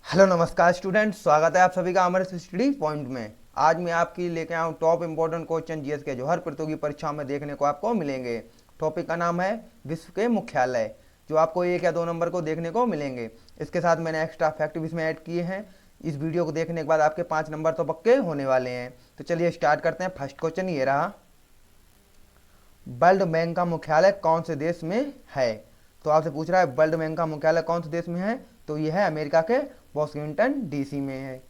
Hello नमस्कार students, स्वागत है आप सभी का हमारे स्टडी पॉइंट में। आज मैं आपकी लेके आया हूँ टॉप इंपॉर्टेंट क्वेश्चन जीएस के, जो हर प्रतियोगी परीक्षा में देखने को आपको मिलेंगे। टॉपिक का नाम है विश्व के मुख्यालय, जो आपको 1 या 2 नंबर को देखने को मिलेंगे। इसके साथ मैंने एक्स्ट्रा फैक्ट भी इसमें ऐड किए हैं। इस वीडियो को देखने के बाद आपके 5 नंबर तो पक्के होने वाले हैं। तो चलिए स्टार्ट करते हैं। फर्स्ट क्वेश्चन ये रहा, वर्ल्ड बैंक का मुख्यालय कौन से देश में है? तो आपसे पूछ रहा है वर्ल्ड बैंक का मुख्यालय कौन से देश में है, तो यह है अमेरिका के वाशिंगटन डीसी में है।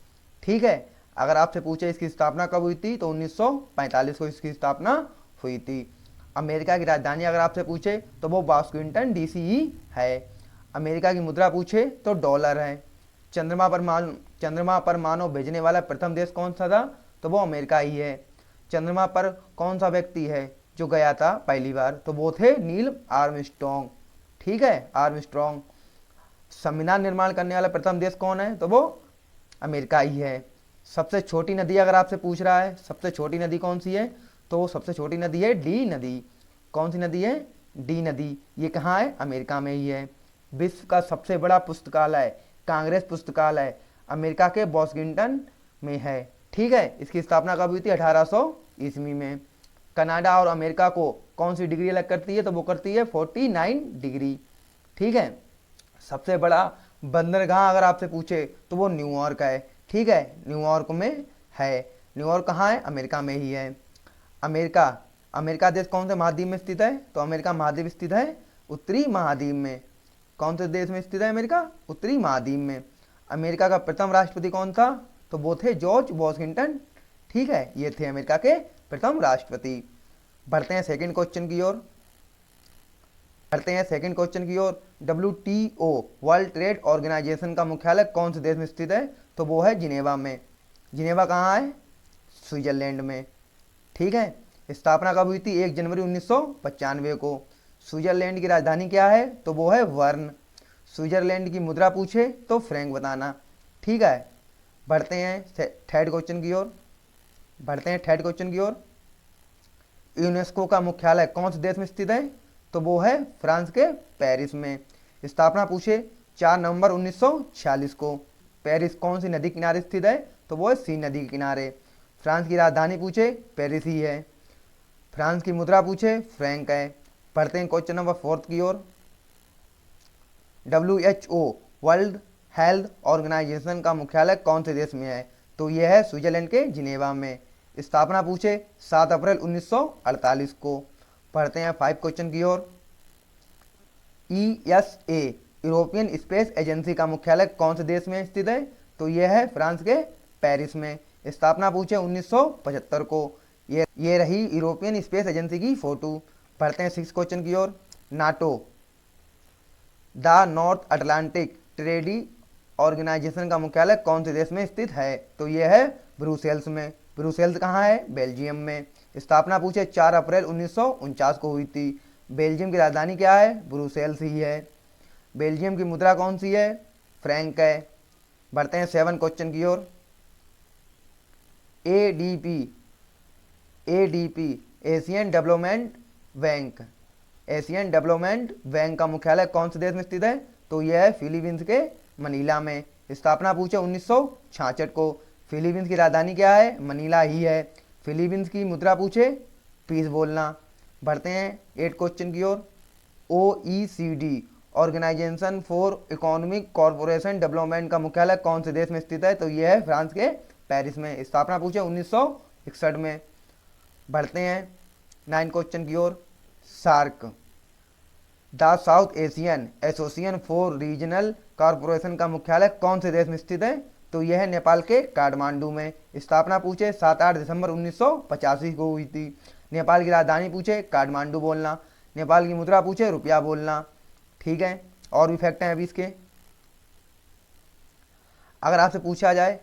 ठीक है। अगर आपसे पूछे इसकी स्थापना कब हुई थी, तो 1945 को इसकी स्थापना हुई थी। अमेरिका की राजधानी अगर आपसे पूछे तो वो वाशिंगटन डीसी ही है। अमेरिका की मुद्रा पूछे तो डॉलर है। चंद्रमा पर मानव भेजने वाला प्रथम देश कौन सा था, तो वो अमेरिका ही है। चंद्रमा पर कौन सा व्यक्ति है जो गया था पहली बार, तो वो थे नील आर्मस्ट्रॉन्ग। ठीक है, आर्मस्ट्रॉन्ग। संविधान निर्माण करने वाला प्रथम देश कौन है, तो वो अमेरिका ही है। सबसे छोटी नदी अगर आपसे पूछ रहा है सबसे छोटी नदी कौन सी है, तो सबसे छोटी नदी है डी नदी। कौन सी नदी है? डी नदी। ये कहाँ है? अमेरिका में ही है। विश्व का सबसे बड़ा पुस्तकालय कांग्रेस पुस्तकालय अमेरिका के वाशिंगटन में है। ठीक है। इसकी स्थापना कब हुई थी? 1800 ईस्वी में। कनाडा और अमेरिका को कौन सी डिग्री अलग करती है, तो वो करती है 49 डिग्री। ठीक है। सबसे बड़ा बंदरगाह अगर आपसे पूछे तो वो न्यूयॉर्क है। ठीक है, न्यूयॉर्क में है। न्यूयॉर्क कहाँ है? अमेरिका में ही है। अमेरिका अमेरिका देश कौन से महाद्वीप में स्थित है, तो अमेरिका महाद्वीप स्थित है उत्तरी महाद्वीप में। कौन से देश में स्थित है अमेरिका? उत्तरी महाद्वीप में। अमेरिका का प्रथम राष्ट्रपति कौन था, तो वो थे जॉर्ज वॉशिंगटन। ठीक है, ये थे अमेरिका के प्रथम राष्ट्रपति। बढ़ते हैं सेकंड क्वेश्चन की ओर। WTO वर्ल्ड ट्रेड ऑर्गेनाइजेशन का मुख्यालय कौन से देश में स्थित है, तो वो है जिनेवा में। जिनेवा कहाँ है? स्विट्जरलैंड में। ठीक है। स्थापना कब हुई थी? 1 जनवरी 1995 को। स्विट्जरलैंड की राजधानी क्या है, तो वो है बर्न। स्विट्जरलैंड की मुद्रा पूछे तो फ्रैंक बताना। ठीक है। बढ़ते हैं थर्ड क्वेश्चन की ओर। यूनेस्को का मुख्यालय कौन से देश में स्थित है, तो वो है फ्रांस के पेरिस में। स्थापना पूछे 4 नवंबर 1946 को। पेरिस कौन सी नदी किनारे स्थित है, तो वो है सीन नदी के किनारे। फ्रांस की राजधानी पूछे पेरिस ही है। फ्रांस की मुद्रा पूछे फ्रैंक है। पढ़ते हैं क्वेश्चन नंबर 4 की ओर। WHO वर्ल्ड हेल्थ ऑर्गेनाइजेशन का मुख्यालय कौन से देश में है, तो यह है स्विट्जरलैंड के जिनेवा में। स्थापना पूछे 7 अप्रैल 1948 को। पढ़ते हैं 5 क्वेश्चन की ओर। ESA यूरोपियन स्पेस एजेंसी का मुख्यालय कौन से देश में स्थित है, तो यह है फ्रांस के पेरिस में। स्थापना पूछे 1975 को। ये रही यूरोपियन स्पेस एजेंसी की फोटो। पढ़ते हैं 6 क्वेश्चन की ओर। NATO the north Atlantic treaty organisation का मुख्यालय कौन से देश में स्थित है, तो यह है ब्रुसेल्स में। ब्रुसेल्स कहाँ है? बेल्जियम में। स्थापना पूछे 4 अप्रैल 1949 को हुई थी। बेल्जियम की राजधानी क्या है? ब्रुसेल्स ही है। बेल्जियम की मुद्रा कौन सी है? फ्रैंक है। बढ़ते हैं 7 क्वेश्चन की ओर। एडीपी एशियन डेवलपमेंट बैंक का मुख्यालय कौन से देश में स्थित है, तो यह है फिलीपींस के मनीला में। स्थापना पूछे 1966 को। फिलीपींस की राजधानी क्या है? मनीला ही है। फिलीपींस की मुद्रा पूछे पीस बोलना। बढ़ते हैं 8 क्वेश्चन की ओर। OECD organisation for economic corporation development का मुख्यालय कौन से देश में स्थित है, तो यह है फ्रांस के पेरिस में। स्थापना पूछे 1961 में। बढ़ते हैं 9 क्वेश्चन की ओर। SAARC the south Asian association for regional corporation का मुख्यालय कौन से देश में स्थित है, तो यह है नेपाल के काठमांडू में। स्थापना पूछे 7-8 दिसंबर 1985 को हुई थी। नेपाल की राजधानी पूछे काठमांडू बोलना। नेपाल की मुद्रा पूछे रुपया बोलना। ठीक है। और भी फैक्ट हैं अभी इसके। अगर आपसे पूछा जाए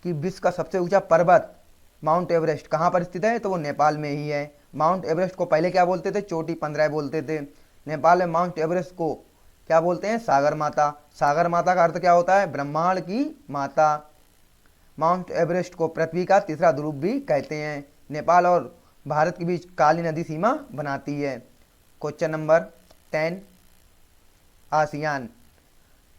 कि विश्व का सबसे ऊंचा पर्वत माउंट एवरेस्ट कहाँ पर स्थित है, तो वो नेपाल में ही है। माउंट एवरेस्ट को पहले क्या बोलते थे? चोटी 15 बोलते थे। नेपाल में माउंट एवरेस्ट को क्या बोलते हैं? सागर माता। सागर माता का अर्थ क्या होता है? ब्रह्मांड की माता। माउंट एवरेस्ट को पृथ्वी का तीसरा ध्रुव भी कहते हैं। नेपाल और भारत के बीच काली नदी सीमा बनाती है। Question number 10। ASEAN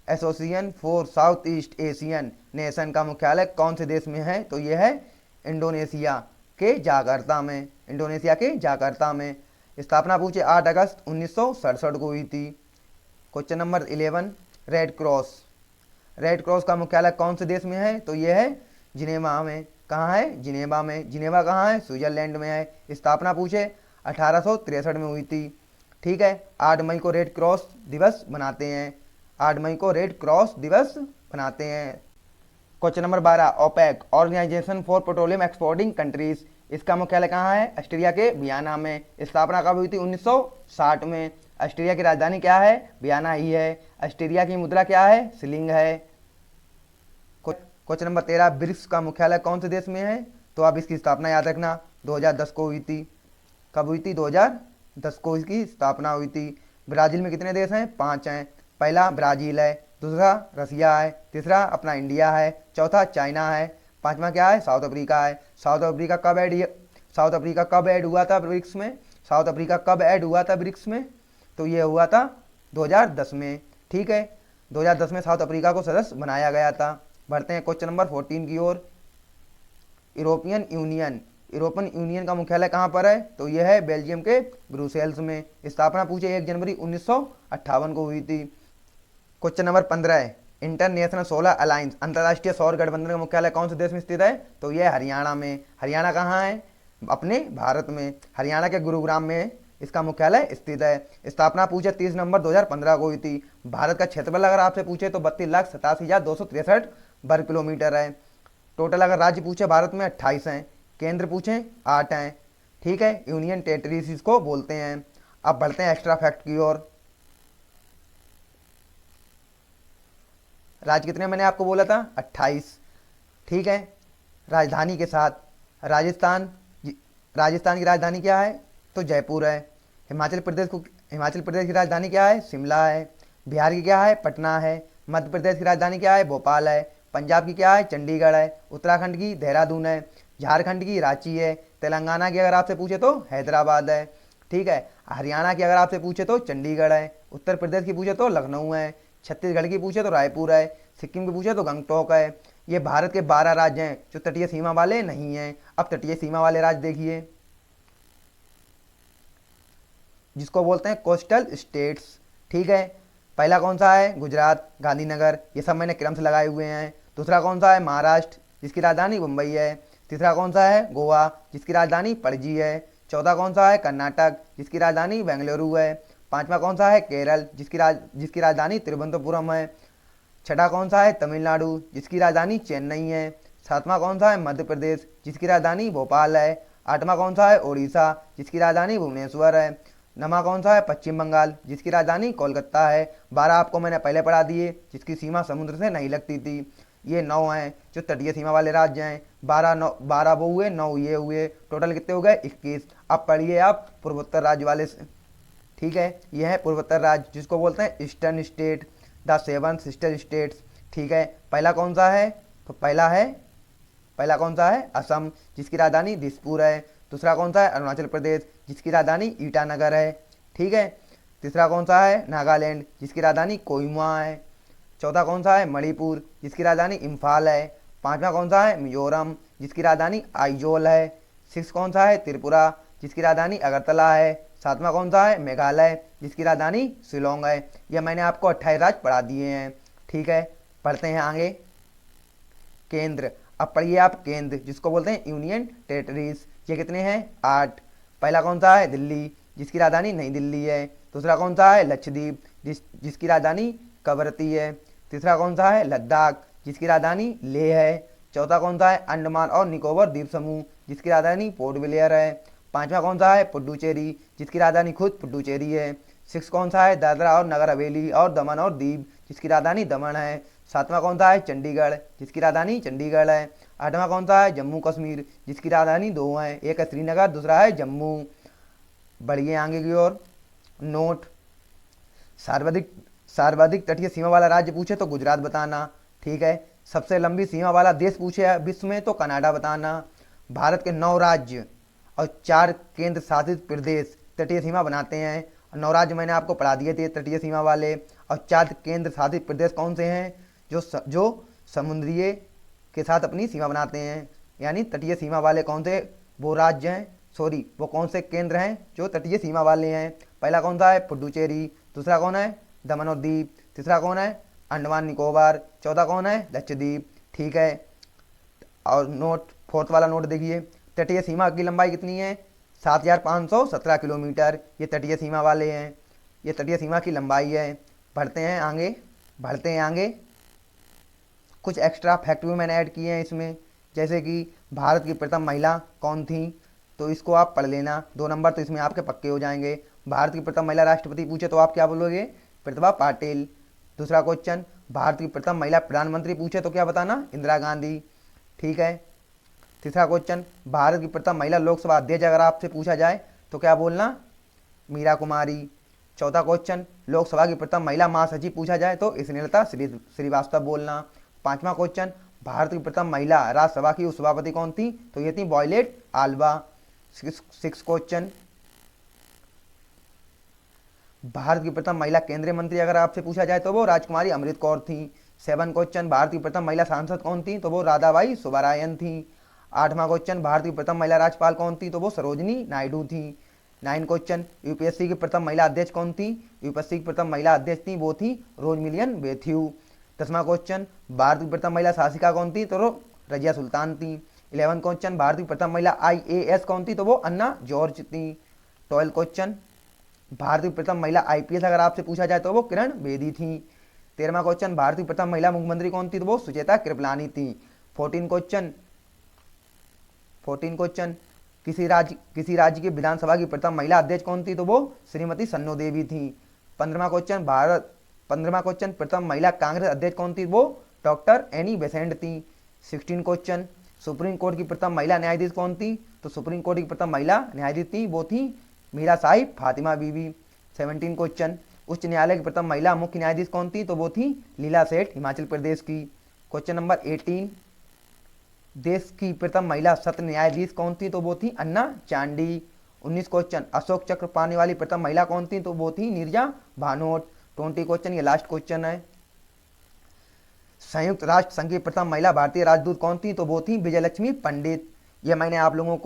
association for south east Asian nation का मुख्यालय कौन से देश में है? तो यह है इंडोनेशिया के जाकार्ता में। इंडोनेशिया के जाकार्ता में। स्थापना पूछे 8 अगस्त 1967 को हुई थी। Question number 11, red cross. Red cross का मुख्यालय कौन से देश में है? तो यह है जिनेवा में। कहाँ है? जिनेवा में। जिनेवा कहाँ है? स्विट्जरलैंड में है। स्थापना पूछे 1863 में हुई थी। ठीक है। 8 मई को रेड क्रॉस दिवस मनाते हैं। 8 मई को रेड क्रॉस दिवस मनाते हैं। Question number 12, OPEC organisation for petroleum exporting countries. इसका मुख्यालय कहाँ है? ऑस्ट्रिया के वियना में। स्थापना कब हुई थी? 1960 में। ऑस्ट्रिया की राजधानी क्या है? वियना ही है। ऑस्ट्रिया की मुद्रा क्या है? शिलिंग है। क्वेश्चन नंबर 13, ब्रिक्स का मुख्यालय कौन से देश में है? तो आप इसकी स्थापना याद रखना 2010 को हुई थी। कब हुई थी? 2010 को इसकी स्थापना हुई थी। ब्राज़ील में कितने देश हैं? 5 हैं। पहला ब्राज़ील है, दूसरा रसिया है, तीसरा अपना इंडिया है, चौथा चाइना है, पांचवा क्या है? साउथ अफ्रीका है। साउथ अफ्रीका कब ऐड हुआ था ब्रिक्स में? साउथ अफ्रीका कब ऐड हुआ था ब्रिक्स में? तो ये हुआ था 2010 में। ठीक है। 2010 में साउथ अफ्रीका को सदस्य बनाया गया था। बढ़ते हैं क्वेश्चन नंबर 14 की ओर। यूरोपियन यूनियन का मुख्यालय कहाँ पर है? तो यह है बेल्जियम के ब्रुसेल्स में। स्थापना पूछे 1 जनवरी 1958 को हुई थी। क्वेश्चन नंबर 15 है, इंटरनेशनल सोलर अलायंस अंतर्राष्ट्रीय सौर गठबंधन का मुख्यालय कौन से देश में स्थित है? तो यह हरियाणा में। हरियाणा कहाँ है? अपने भारत में। हरियाणा के गुरुग्राम में इसका मुख्यालय स्थित है। स्थापना पूछे 30 नवंबर 2015 को हुई थी। भारत का क्षेत्रफल अगर आपसे पूछे तो 32,87,263 वर्ग किलोमीटर है। टोटल अगर राज्य पूछे भारत में 28 हैं। केंद्र पूछे 8 हैं। ठीक है। यूनियन टेरिटरीज इसको बोलते हैं। अब बढ़ते हैं एक्स्ट्रा फैक्ट की ओर। राज्य कितने मैंने आपको बोला था? 28। ठीक है। राजधानी के साथ राजस्थान की राजधानी क्या है? तो जयपुर है। हिमाचल प्रदेश की राजधानी क्या है? शिमला है। बिहार की क्या है? पटना है। मध्य प्रदेश की राजधानी क्या है? भोपाल है। पंजाब की क्या है? चंडीगढ़ है। उत्तराखंड की देहरादून है। झारखंड की रांची है। तेलंगाना की अगर आपसे पूछे तो हैदराबाद है। ठीक है। हरियाणा की अगर आपसे पूछे तो चंडीगढ़ है। उत्तर प्रदेश की पूछे तो लखनऊ है। छत्तीसगढ़ की पूछे तो रायपुर है। सिक्किम की पूछे तो गंगटोक है। ये भारत के 12 राज्य हैं जो तटीय सीमा वाले नहीं हैं। अब तटीय सीमा वाले राज्य देखिए, जिसको बोलते हैं कोस्टल स्टेट्स। ठीक है। पहला कौन सा है? गुजरात, गांधीनगर, ये सब मैंने क्रम से लगाए हुए हैं। दूसरा कौन सा है? महाराष्ट्र, जिसकी राजधानी मुंबई है। तीसरा कौन सा है? गोवा, जिसकी राजधानी पणजी है। चौथा कौन सा है? कर्नाटक, जिसकी राजधानी बेंगलुरु है। पांचवा कौन सा है? केरल, जिसकी राजधानी तिरुवनंतपुरम है। छठा कौन सा है? तमिलनाडु, जिसकी राजधानी चेन्नई है। सातवां कौन सा है? मध्य प्रदेश, जिसकी राजधानी भोपाल है। आठवां कौन सा है? उड़ीसा, जिसकी राजधानी भुवनेश्वर है। नवा कौन सा है? पश्चिम बंगाल, जिसकी राजधानी कोलकाता है। 12 आपको मैंने पहले पढ़ा दिए, जिसकी सीमा समुद्र से नहीं लगती थी। ये 9 हैं जो तटीय सीमा वाले राज्य हैं। 12 वो हुए, 9 ये हुए, टोटल कितने हो गए? 21। अब पढ़िए आप पूर्वोत्तर राज्य वाले से। ठीक है। यह है पूर्वोत्तर राज्य, जिसको बोलते हैं eastern state, the 7 sister states. ठीक है। पहला कौन सा है? तो पहला कौन सा है? असम, जिसकी राजधानी दिसपुर है। दूसरा कौन सा है? अरुणाचल प्रदेश, जिसकी राजधानी ईटानगर है। ठीक है। तीसरा कौन सा है? नागालैंड, जिसकी राजधानी कोहिमा है। चौथा कौन सा है? मणिपुर, जिसकी राजधानी इम्फाल है। पांचवा कौन सा है? मिजोरम, जिसकी राजधानी आइजोल है। 6 कौन सा है? त्रिपुरा, जिसकी राजधानी अगरतला है। सातवां कौन सा है? मेघालय, जिसकी राजधानी शिलोंग है। यह मैंने आपको 28 राज्य पढ़ा दिए हैं। ठीक है। पढ़ते हैं आगे। केंद्र। अब पढ़िए आप केंद्र, जिसको बोलते हैं यूनियन टेरिटरीज। ये कितने हैं? 8। पहला कौन सा है? दिल्ली, जिसकी राजधानी नई दिल्ली है। दूसरा कौन सा है? लक्षद्वीप, जिसकी राजधानी कवरती है। तीसरा कौन सा है? लद्दाख, जिसकी राजधानी लेह है। चौथा कौन सा है? अंडमान और निकोबार द्वीप समूह, जिसकी राजधानी पोर्ट ब्लेयर है। पांचवा कौन सा है? पुडुचेरी, जिसकी राजधानी खुद पुडुचेरी है। 6 कौन सा है? दादरा और नगर हवेली और दमन और दीव, जिसकी राजधानी दमन है। सातवां कौन सा है? चंडीगढ़, जिसकी राजधानी चंडीगढ़ है। आठवां कौन सा है? जम्मू कश्मीर, जिसकी राजधानी 2 है, एक है श्रीनगर, दूसरा है जम्मू। बढ़िए आगे की ओर। नोट, सर्वाधिक तटीय सीमा वाला राज्य पूछे तो गुजरात बताना। ठीक है। सबसे लंबी सीमा वाला देश पूछे विश्व में तो कनाडा बताना। भारत के 9 राज्य और 4 केंद्र शासित प्रदेश तटीय सीमा बनाते हैं। 9 राज्य मैंने आपको पढ़ा दिए थे तटीय सीमा वाले। और 4 केंद्र शासित प्रदेश कौन से हैं जो समुद्रीय के साथ अपनी सीमा बनाते हैं, यानी तटीय सीमा वाले कौन से वो राज्य हैं, सॉरी वो कौन से केंद्र हैं जो तटीय सीमा वाले हैं। पहला कौन सा है पुडुचेरी, दूसरा कौन है दमन और दीव, तीसरा कौन है अंडमान निकोबार, चौथा कौन है लक्षद्वीप। ठीक है, और नोट फोर्थ वाला नोट देखिए, तटीय सीमा की लंबाई कितनी है 7517 किलोमीटर, ये तटीय सीमा वाले हैं, ये तटीय सीमा की लंबाई है। बढ़ते हैं आगे, कुछ एक्स्ट्रा फैक्ट भी मैंने ऐड किए हैं इसमें, जैसे कि भारत की प्रथम महिला कौन थी, तो इसको आप पढ़ लेना, 2 नंबर तो इसमें आपके पक्के हो जाएंगे। भारत की प्रथम महिला राष्ट्रपति पूछे तो आप क्या बोलोगे प्रतिभा पाटिल। दूसरा क्वेश्चन, भारत की प्रथम महिला प्रधानमंत्री पूछे तो क्या बताना इंदिरा गांधी। ठीक है, तीसरा क्वेश्चन, भारत की प्रथम महिला लोकसभा अध्यक्ष अगर आपसे पूछा जाए तो क्या बोलना मीरा कुमारी। चौथा क्वेश्चन, लोकसभा की प्रथम महिला महासचिव पूछा जाए तो स्नेहलता श्रीवास्तव बोलना। पांचवा क्वेश्चन, भारत की प्रथम महिला राज्यसभा की उपसभापति कौन थी, तो ये थी वॉयलेट आल्वा। 6 क्वेश्चन, भारत की प्रथम महिला केंद्रीय मंत्री अगर आपसे पूछा जाए तो वो राजकुमारी अमृत कौर थी। 7 क्वेश्चन, भारत की प्रथम महिला सांसद कौन थी, तो वो राधाबाई सुब्बारायन थी। 8वां क्वेश्चन, भारत की प्रथम महिला राज्यपाल कौन थी, तो वो सरोजनी नायडू थी। 9 क्वेश्चन, यूपीएससी की प्रथम महिला अध्यक्ष कौन थी, यूपीएससी की प्रथम महिला अध्यक्ष थी वो थी रोजमिलियन बेथ्यू। 10वां क्वेश्चन, भारत की प्रथम महिला शासिका कौन थी, तो रजिया सुल्तान थी। 11 क्वेश्चन, भारत की प्रथम महिला IAS कौन थी, तो वो अन्ना जॉर्ज थी। 12 क्वेश्चन, भारत की प्रथम महिला IPS अगर आपसे पूछा जाए तो वो किरण बेदी थी। 13वां क्वेश्चन, भारत की प्रथम महिला मुख्यमंत्री कौन थी, तो वो सुचेता कृपलानी थी। 14 क्वेश्चन, किसी राज्य की विधानसभा की प्रथम महिला अध्यक्ष कौन थी, तो वो श्रीमती सन्नो देवी थी। 15वां क्वेश्चन, प्रथम महिला कांग्रेस अध्यक्ष कौन थी, वो डॉक्टर एनी बेसेंट थी। 16 क्वेश्चन, सुप्रीम कोर्ट की प्रथम महिला न्यायाधीश कौन थी, तो सुप्रीम कोर्ट की प्रथम महिला न्यायाधीश थी वो थी मीरा साहिब फातिमा बीवी। 17 क्वेश्चन, उच्च न्यायालय की प्रथम महिला मुख्य न्यायाधीश कौन थी, तो वो थी लीला सेठ हिमाचल प्रदेश की। क्वेश्चन नंबर 18, देश की प्रथम महिला सत्र न्यायाधीश कौन थी, तो वो थी अन्ना चांडी। 19 क्वेश्चन, अशोक चक्र पाने वाली प्रथम महिला कौन थी, तो वो थी नीरजा भानोट। 20 क्वेश्चन, ये लास्ट क्वेश्चन है, संयुक्त राष्ट्र संघ की प्रथम महिला भारतीय राजदूत कौन थी, तो वो थी विजयलक्ष्मी पंडित। ये मैंने आप लोगों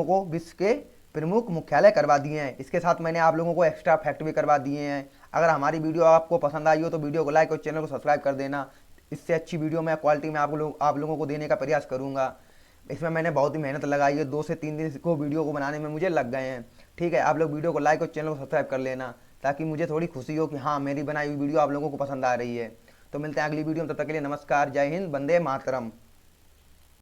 को विश्व के प्रमुख मुख्यालय करवा दिए हैं। इसके साथ मैंने आप लोगों को एक्स्ट्रा फैक्ट भी करवा दिए हैं। अगर हमारी वीडियो आपको पसंद आई हो तो वीडियो को लाइक और चैनल को सब्सक्राइब कर देना। इससे अच्छी वीडियो मैं क्वालिटी में आप लोगों को देने का प्रयास करूंगा। इसमें मैंने बहुत ही मेहनत लगाई है, 2 से 3 दिन को वीडियो को बनाने में मुझे लग गए हैं। ठीक है, आप लोग वीडियो को लाइक और चैनल को सब्सक्राइब कर लेना, ताकि मुझे थोड़ी खुशी हो कि हाँ मेरी बनाई हुई वीडियो आप लोगों को पसंद आ रही है। तो मिलते हैं अगली वीडियो में, तब तक के लिए नमस्कार, जय हिंद, वंदे मातरम।